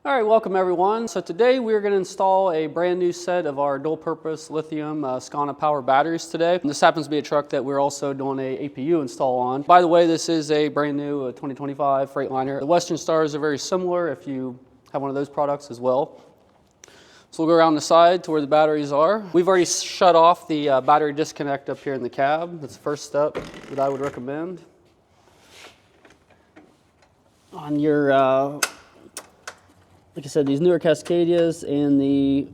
All right, welcome everyone. So today we're going to install a brand new set of our dual-purpose lithium Skana power batteries today. And this happens to be a truck that we're also doing a APU install on. By the way, this is a brand new 2025 Freightliner. The Western Stars are very similar if you have one of those products as well. So we'll go around the side to where the batteries are. We've already shut off the battery disconnect up here in the cab. That's the first step that I would recommend. On your like I said, these newer Cascadias and the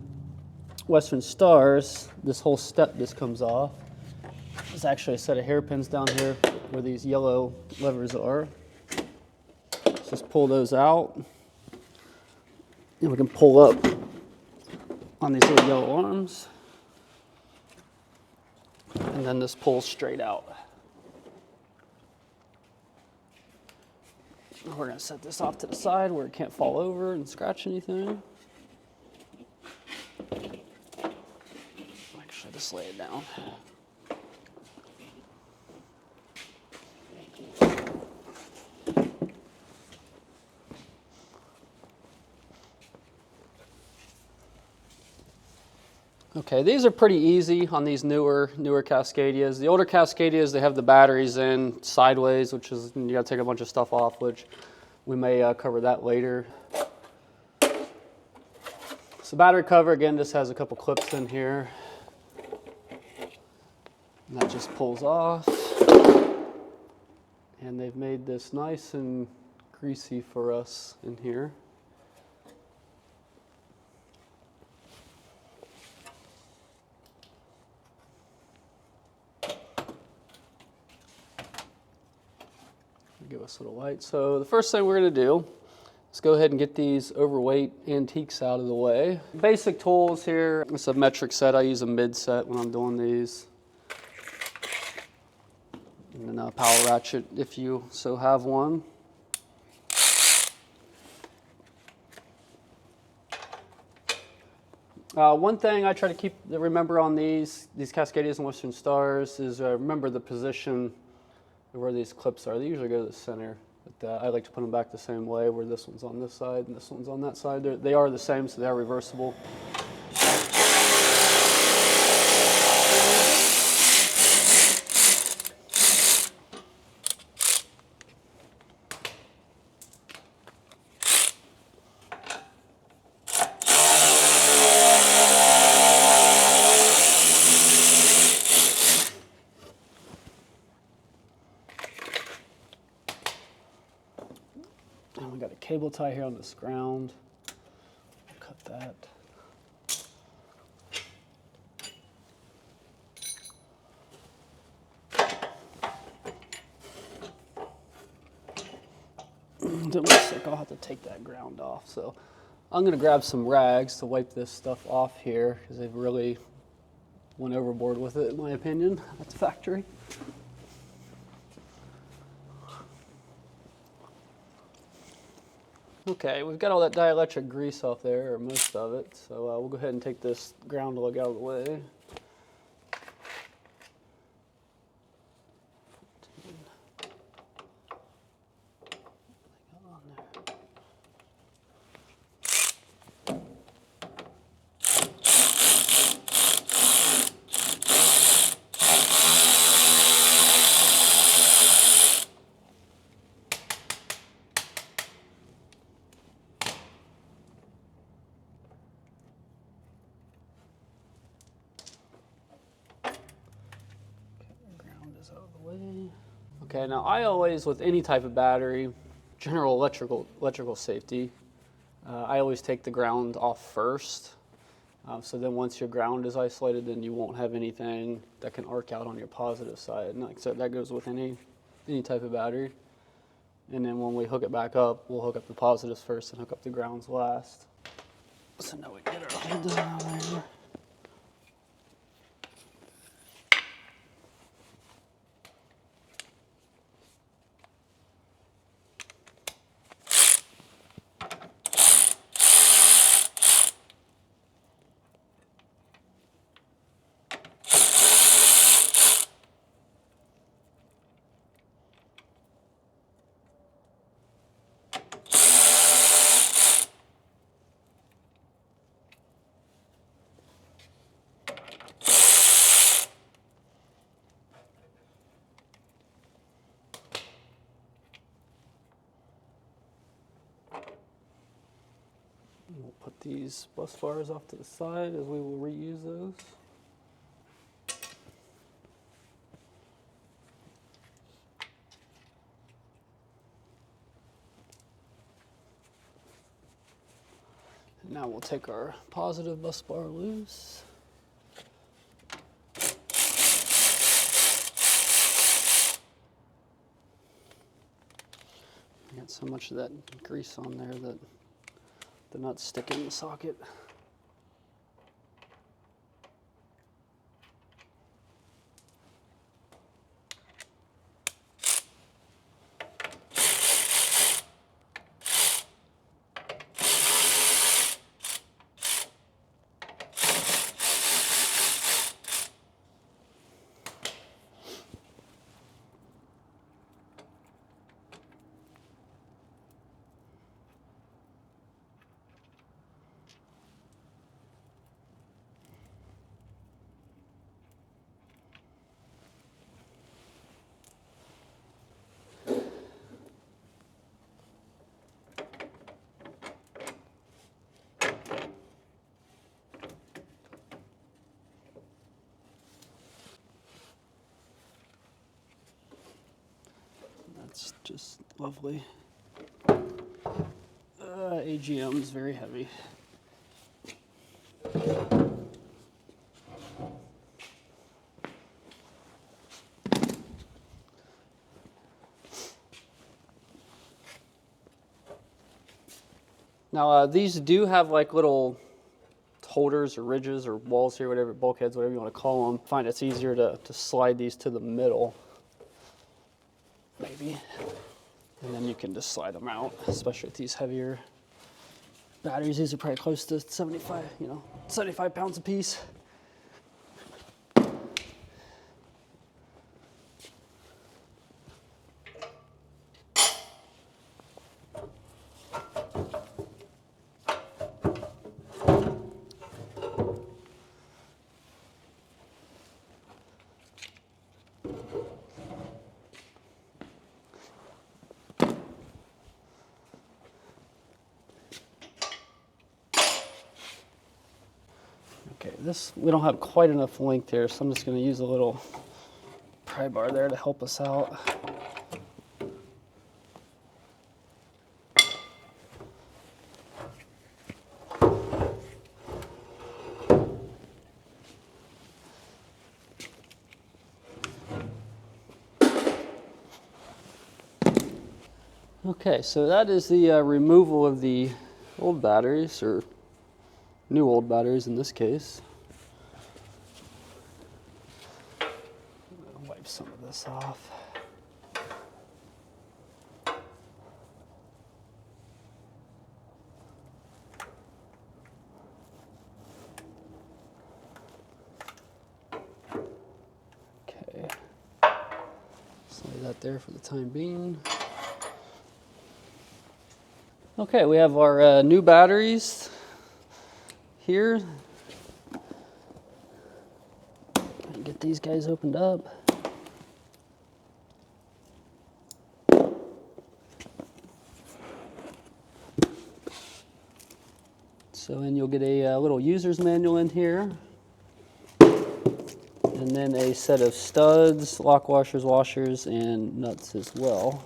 Western Stars, this whole step just comes off. There's actually a set of hairpins down here where these yellow levers are. Let's just pull those out. And we can pull up on these little yellow arms. And then this pulls straight out. We're going to set this off to the side where it can't fall over and scratch anything. Actually, just lay it down. Okay, these are pretty easy on these newer Cascadias. The older Cascadias, they have the batteries in sideways, which is, you gotta take a bunch of stuff off, which we may cover that later. So battery cover, again, just has a couple clips in here. And that just pulls off. And they've made this nice and greasy for us in here. Give us a little light. So the first thing we're going to do is go ahead and get these overweight antiques out of the way. Basic tools here. It's a metric set. I use a mid set when I'm doing these. And then a power ratchet if you so have one. One thing I try to remember on these Cascadias and Western Stars is remember the position where these clips are. They usually go to the center, but I like to put them back the same way, where this one's on this side and this one's on that side. They are the same, so they are reversible. And we got a cable tie here on this ground. I'll cut that. It looks like I'll have to take that ground off. So I'm going to grab some rags to wipe this stuff off here because they've really went overboard with it, in my opinion, at the factory. Okay, we've got all that dielectric grease off there, or most of it, so we'll go ahead and take this ground lug out of the way. Out of the way. Okay, now I always, with any type of battery, general electrical safety, I always take the ground off first. So then once your ground is isolated, then you won't have anything that can arc out on your positive side. And like I said, that goes with any type of battery. And then when we hook it back up, we'll hook up the positives first and hook up the grounds last. So now we get our hole down there. We'll put these bus bars off to the side as we will reuse those. And now we'll take our positive bus bar loose. Got so much of that grease on there that they're not sticking in the socket. That's just lovely. AGM is very heavy. Now these do have like little holders or ridges or walls here, whatever, bulkheads, whatever you want to call them. I find it's easier to slide these to the middle, maybe. And then you can just slide them out, especially with these heavier batteries. These are probably close to 75, 75 pounds a piece. Okay, we don't have quite enough length here, so I'm just going to use a little pry bar there to help us out. Okay, so that is the removal of the old batteries, or new old batteries in this case. I'll wipe some of this off. Okay, just lay that there for the time being. Okay, we have our new batteries here. Get these guys opened up. So, and you'll get a little user's manual in here, and then a set of studs, lock washers, washers, and nuts as well.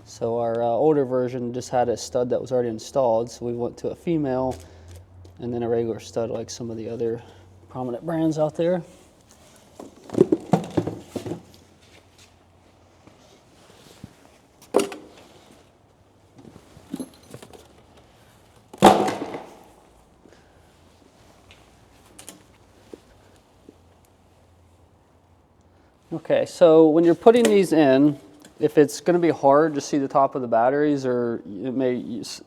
So our older version just had a stud that was already installed, so we went to a female and then a regular stud like some of the other prominent brands out there. Okay, so when you're putting these in, if it's going to be hard to see the top of the batteries, or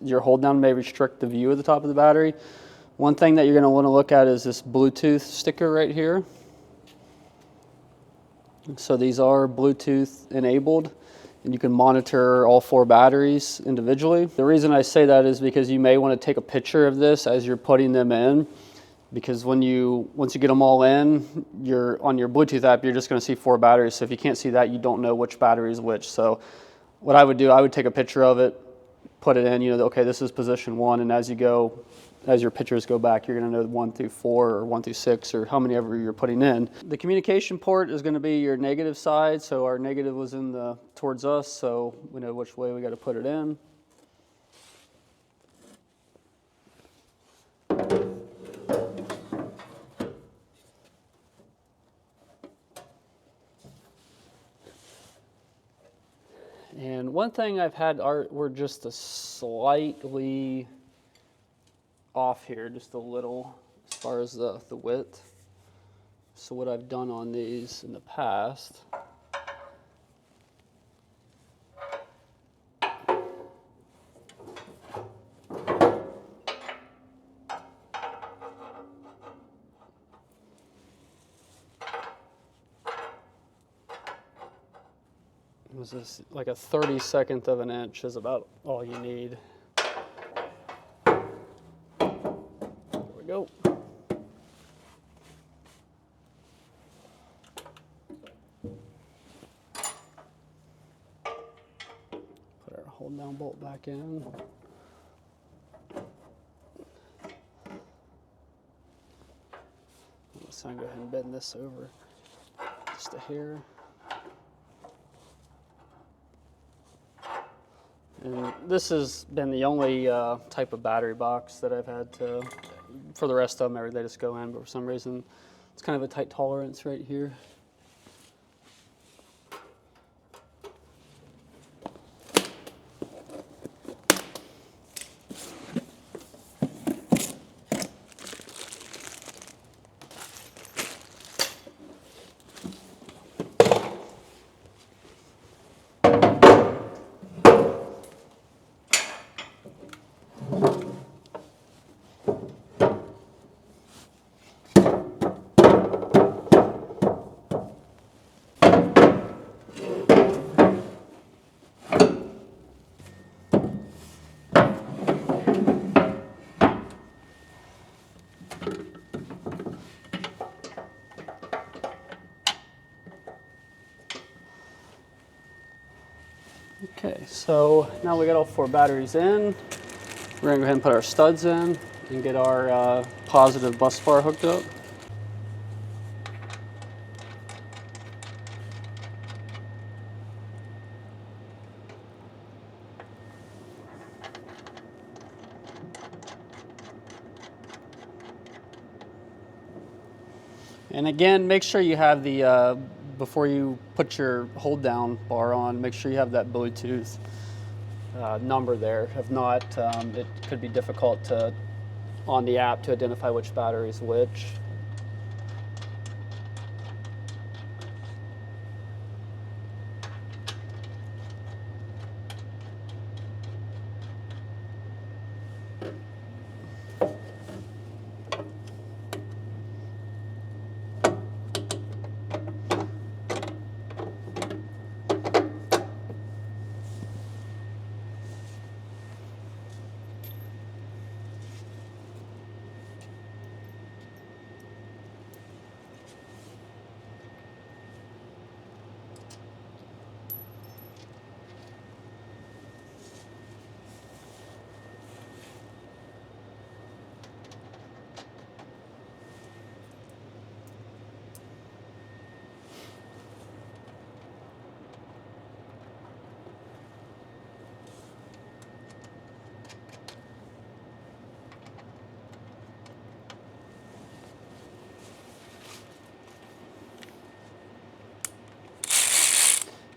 your hold down may restrict the view of the top of the battery, one thing that you're going to want to look at is this Bluetooth sticker right here. So these are Bluetooth enabled, and you can monitor all 4 batteries individually. The reason I say that is because you may want to take a picture of this as you're putting them in, because once you get them all in, on your Bluetooth app, you're just going to see 4 batteries. So if you can't see that, you don't know which battery is which. So what I would do, I would take a picture of it, put it in, you know, okay, this is position 1, and as your pictures go back, you're going to know 1 through 4 or 1 through 6 or how many ever you're putting in. The communication port is going to be your negative side, so our negative was towards us, so we know which way we got to put it in. And one thing I've had, we're just a slightly off here, just a little, as far as the width. So what I've done on these in the past, was this like a 32nd of an inch is about all you need. There we go. Put our hold down bolt back in. So I'm going to go ahead and bend this over just a hair. And this has been the only type of battery box that I've had to, for the rest of them, they just go in, but for some reason, it's kind of a tight tolerance right here. Okay, so now we got all 4 batteries in. We're gonna go ahead and put our studs in and get our positive bus bar hooked up. And again, make sure you have the, before you put your hold down bar on, make sure you have that Bluetooth number there. If not, it could be difficult on the app to identify which battery is which.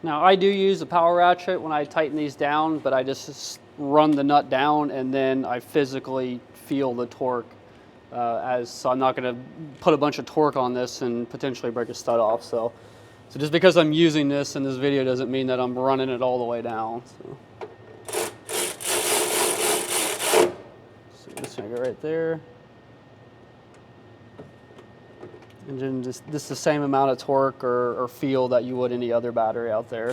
Now I do use a power ratchet when I tighten these down, but I just run the nut down and then I physically feel the torque so I'm not going to put a bunch of torque on this and potentially break a stud off. So just because I'm using this in this video doesn't mean that I'm running it all the way down. So just going to go right there. And then just the same amount of torque or feel that you would any other battery out there.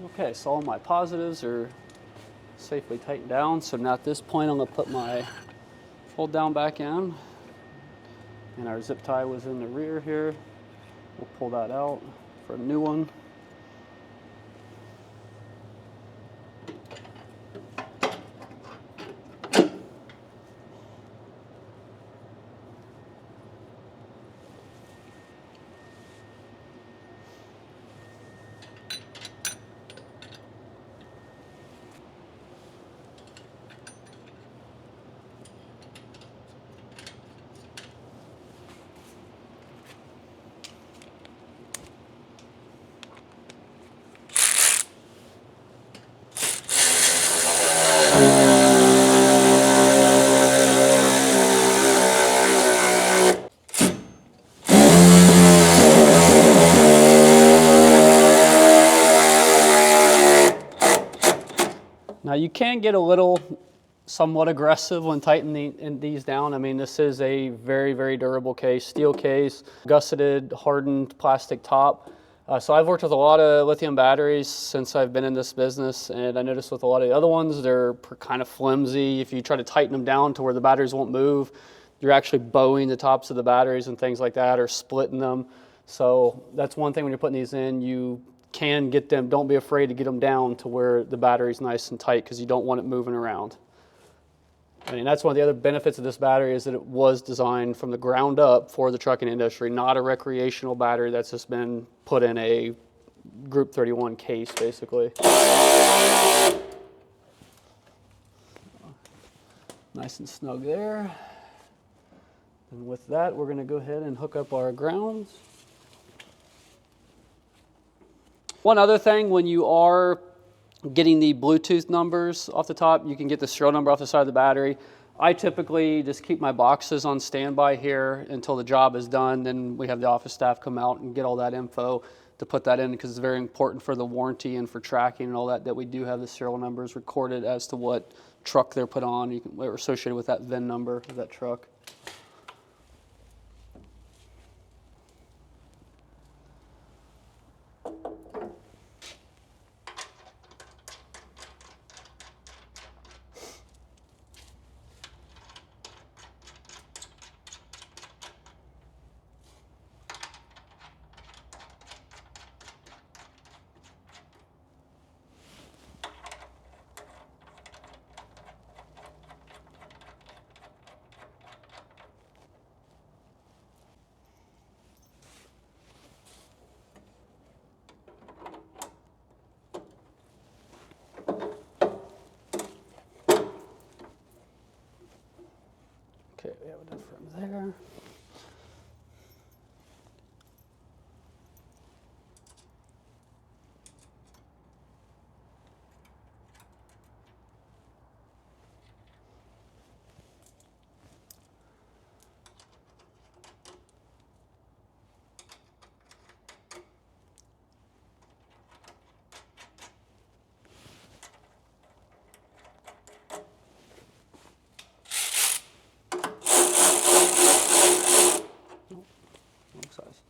Okay, so all my positives are safely tightened down. So now at this point, I'm gonna put my fold down back in. And our zip tie was in the rear here. We'll pull that out for a new one. Now you can get a little somewhat aggressive when tightening these down. I mean, this is a very, very durable case, steel case, gusseted, hardened plastic top. So I've worked with a lot of lithium batteries since I've been in this business, and I noticed with a lot of the other ones, they're kind of flimsy. If you try to tighten them down to where the batteries won't move, you're actually bowing the tops of the batteries and things like that, or splitting them. So that's one thing when you're putting these in, you can get them, don't be afraid to get them down to where the battery's nice and tight, because you don't want it moving around. I mean, that's one of the other benefits of this battery, is that it was designed from the ground up for the trucking industry, not a recreational battery that's just been put in a Group 31 case, basically. Nice and snug there. And with that, we're going to go ahead and hook up our grounds. One other thing, when you are getting the Bluetooth numbers off the top, you can get the serial number off the side of the battery. I typically just keep my boxes on standby here until the job is done. Then we have the office staff come out and get all that info to put that in, because it's very important for the warranty and for tracking and all that, that we do have the serial numbers recorded as to what truck they're put on, or associated with that VIN number of that truck. Okay, we have it in from there. Wrong size.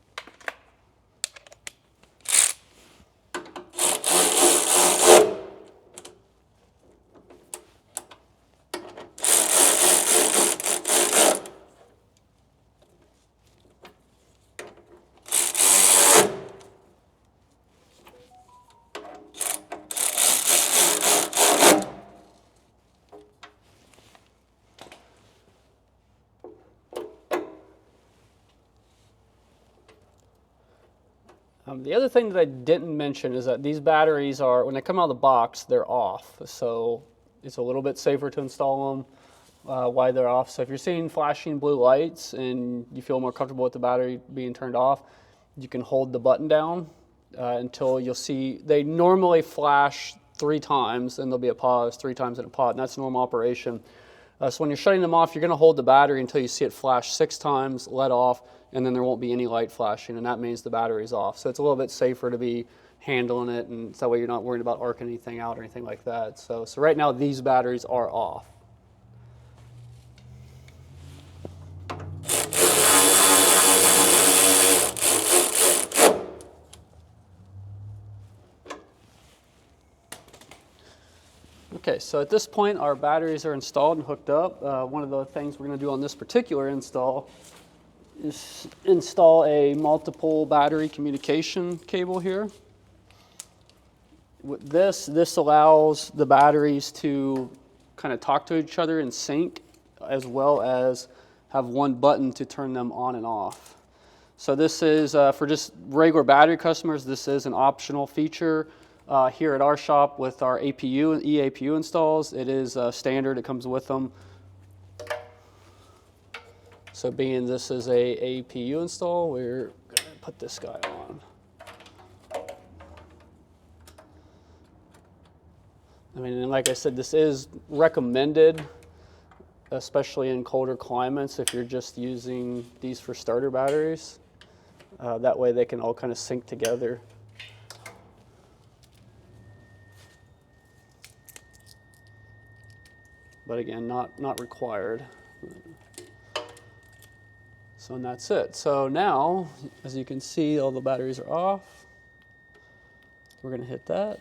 The other thing that I didn't mention is that these batteries are, when they come out of the box, they're off. So it's a little bit safer to install them while they're off. So if you're seeing flashing blue lights and you feel more comfortable with the battery being turned off, you can hold the button down until you'll see, they normally flash 3 times and there'll be a pause 3 times in a pod, and that's normal operation. So when you're shutting them off, you're going to hold the battery until you see it flash 6 times, let off, and then there won't be any light flashing, and that means the battery's off. So it's a little bit safer to be handling it, and so that way you're not worried about arcing anything out or anything like that. So right now these batteries are off. Okay, so at this point our batteries are installed and hooked up. One of the things we're going to do on this particular install is install a multiple battery communication cable here. With this allows the batteries to kind of talk to each other in sync, as well as have one button to turn them on and off. So this is, for just regular battery customers, this is an optional feature. Here at our shop with our APU and E-APU installs, it is standard, it comes with them. So being this is a APU install, we're going to put this guy on. I mean, and like I said, this is recommended, especially in colder climates, if you're just using these for starter batteries. That way they can all kind of sync together. But again, not required. So and that's it. So now, as you can see, all the batteries are off. We're going to hit that.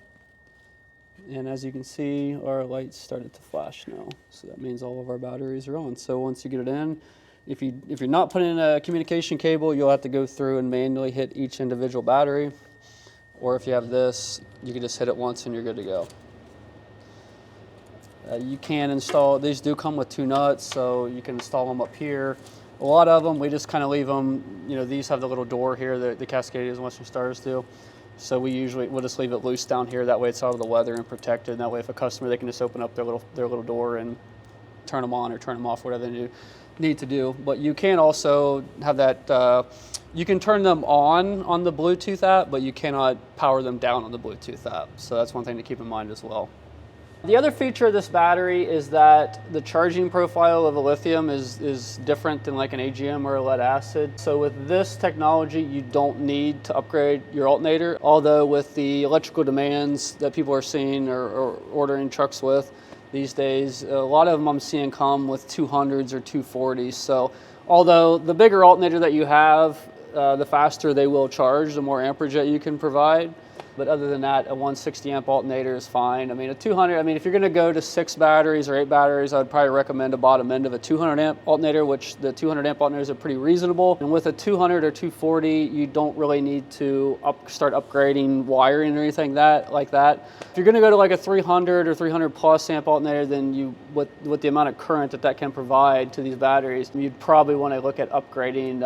And as you can see, our lights started to flash now. So that means all of our batteries are on. So once you get it in, if you're not putting in a communication cable, you'll have to go through and manually hit each individual battery. Or if you have this, you can just hit it once and you're good to go. You can install, these do come with 2 nuts, so you can install them up here. A lot of them, we just kind of leave them, you know, these have the little door here, the Cascadias and Western Stars do. So we'll just leave it loose down here, that way it's out of the weather and protected, and that way if a customer, they can just open up their little door and turn them on or turn them off, whatever they need to do. But you can also have that, you can turn them on the Bluetooth app, but you cannot power them down on the Bluetooth app. So that's one thing to keep in mind as well. The other feature of this battery is that the charging profile of a lithium is different than like an AGM or a lead acid. So with this technology, you don't need to upgrade your alternator. Although with the electrical demands that people are seeing or ordering trucks with these days, a lot of them I'm seeing come with 200s or 240s. So although the bigger alternator that you have, the faster they will charge, the more amperage that you can provide. But other than that, a 160 amp alternator is fine. I mean, a 200, I mean, if you're gonna go to 6 batteries or 8 batteries, I would probably recommend a bottom end of a 200 amp alternator, which the 200 amp alternators are pretty reasonable. And with a 200 or 240, you don't really need to start upgrading wiring or anything like that. If you're gonna go to like a 300 or 300 plus amp alternator, then with the amount of current that can provide to these batteries, you'd probably wanna look at upgrading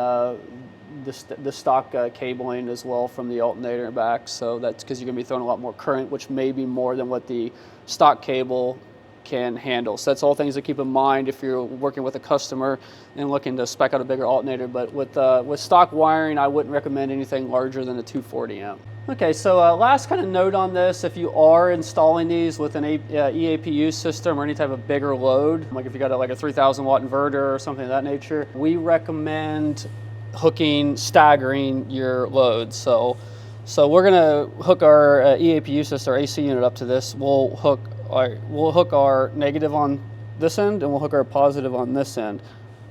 the stock cabling as well from the alternator back. So that's because you're going to be throwing a lot more current, which may be more than what the stock cable can handle. So that's all things to keep in mind if you're working with a customer and looking to spec out a bigger alternator. But with stock wiring, I wouldn't recommend anything larger than a 240 amp. Okay, so last kind of note on this, if you are installing these with an E-APU system or any type of bigger load, like if you got like a 3,000 watt inverter or something of that nature, we recommend staggering your loads. So we're gonna hook our E-APU system, our AC unit up to this. We'll hook our negative on this end and we'll hook our positive on this end,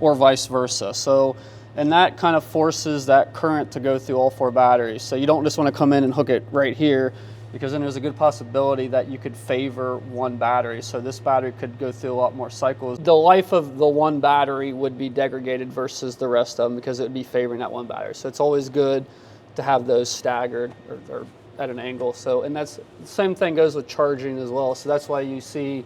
or vice versa. So, and that kind of forces that current to go through all 4 batteries. So you don't just want to come in and hook it right here, because then there's a good possibility that you could favor one battery. So this battery could go through a lot more cycles. The life of the one battery would be degraded versus the rest of them because it would be favoring that one battery. So it's always good to have those staggered or at an angle. So, and that's the same thing goes with charging as well. So that's why you see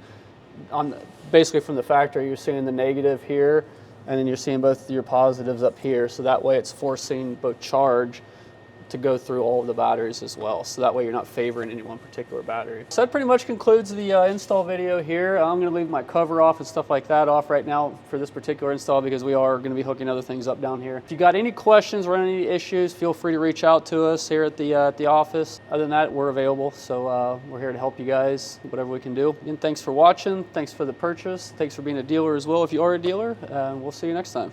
basically from the factory, you're seeing the negative here, and then you're seeing both your positives up here. So that way it's forcing both charge to go through all of the batteries as well. So that way you're not favoring any one particular battery. So that pretty much concludes the install video here. I'm gonna leave my cover off and stuff like that off right now for this particular install because we are gonna be hooking other things up down here. If you got any questions or any issues, feel free to reach out to us here at the office. Other than that, we're available. So we're here to help you guys, whatever we can do. And thanks for watching. Thanks for the purchase. Thanks for being a dealer as well if you are a dealer. We'll see you next time.